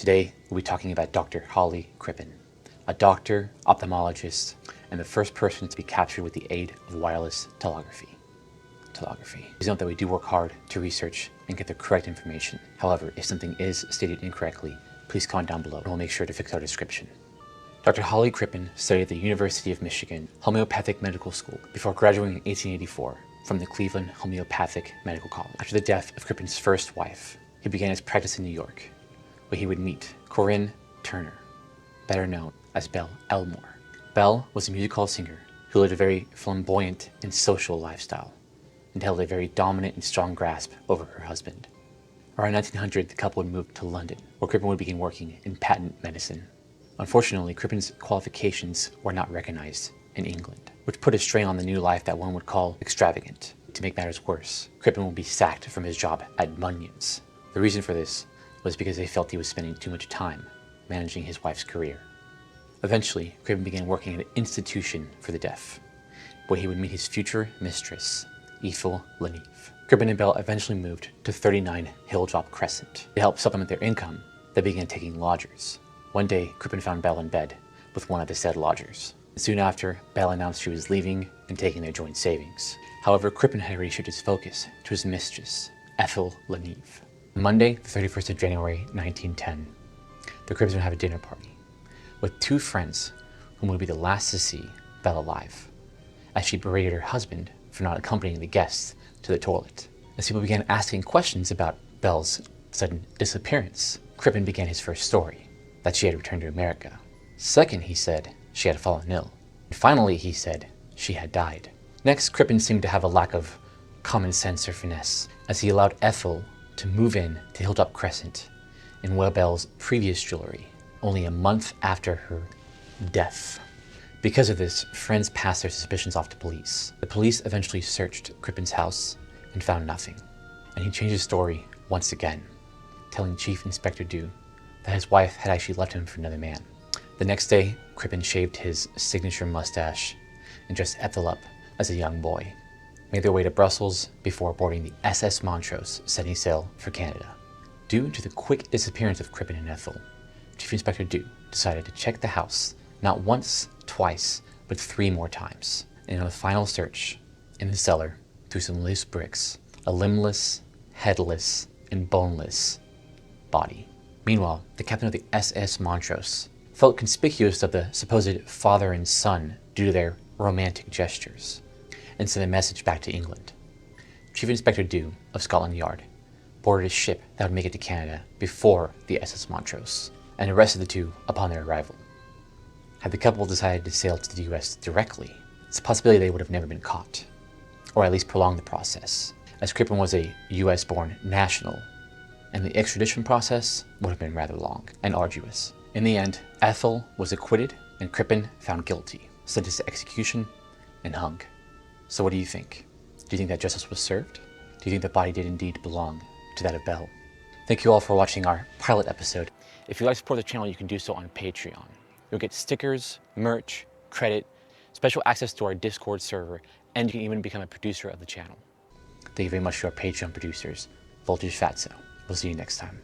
Today, we'll be talking about Dr. Hawley Crippen, a doctor, ophthalmologist, and the first person to be captured with the aid of wireless telegraphy. Please note that we do work hard to research and get the correct information. However, if something is stated incorrectly, please comment down below and we'll make sure to fix our description. Dr. Hawley Crippen studied at the University of Michigan Homeopathic Medical School before graduating in 1884 from the Cleveland Homeopathic Medical College. After the death of Crippen's first wife, he began his practice in New York, where he would meet Corinne Turner, better known as Belle Elmore. Belle was a music hall singer who lived a very flamboyant and social lifestyle and held a very dominant and strong grasp over her husband. Around 1900, the couple would move to London, where Crippen would begin working in patent medicine. Unfortunately, Crippen's qualifications were not recognized in England, which put a strain on the new life that one would call extravagant. To make matters worse, Crippen would be sacked from his job at Bunyan's. The reason for this was because they felt he was spending too much time managing his wife's career. Eventually, Crippen began working at an institution for the deaf, where he would meet his future mistress, Ethel Lanieve. Crippen and Belle eventually moved to 39 Hilltop Crescent. To help supplement their income, they began taking lodgers. One day, Crippen found Belle in bed with one of the said lodgers. Soon after, Belle announced she was leaving and taking their joint savings. However, Crippen had already shifted his focus to his mistress, Ethel Lanieve. Monday, the 31st of January, 1910, the Crippens would have a dinner party with two friends whom would be the last to see Belle alive, as she berated her husband for not accompanying the guests to the toilet. As people began asking questions about Belle's sudden disappearance, Crippen began his first story, that she had returned to America. Second, he said she had fallen ill. And finally, he said she had died. Next, Crippen seemed to have a lack of common sense or finesse, as he allowed Ethel to move in to Hilltop Crescent and wear Belle's previous jewelry only a month after her death. Because of this, friends passed their suspicions off to police. The police eventually searched Crippen's house and found nothing, and he changed his story once again, telling Chief Inspector Dew that his wife had actually left him for another man. The next day, Crippen shaved his signature mustache and dressed Ethel up as a young boy, made their way to Brussels before boarding the SS Montrose, setting sail for Canada. Due to the quick disappearance of Crippen and Ethel, Chief Inspector Dew decided to check the house not once, twice, but 3 more times. And on the final search, in the cellar, through some loose bricks, a limbless, headless, and boneless body. Meanwhile, the captain of the SS Montrose felt conspicuous of the supposed father and son due to their romantic gestures, and sent a message back to England. Chief Inspector Dew of Scotland Yard boarded a ship that would make it to Canada before the SS Montrose, and arrested the two upon their arrival. Had the couple decided to sail to the US directly, it's a possibility they would have never been caught, or at least prolonged the process, as Crippen was a US-born national, and the extradition process would have been rather long and arduous. In the end, Ethel was acquitted and Crippen found guilty, sentenced to execution, and hung. So what do you think? Do you think that justice was served? Do you think the body did indeed belong to that of Belle? Thank you all for watching our pilot episode. If you'd like to support the channel, you can do so on Patreon. You'll get stickers, merch, credit, special access to our Discord server, and you can even become a producer of the channel. Thank you very much to our Patreon producers, Voltage Fatso. We'll see you next time.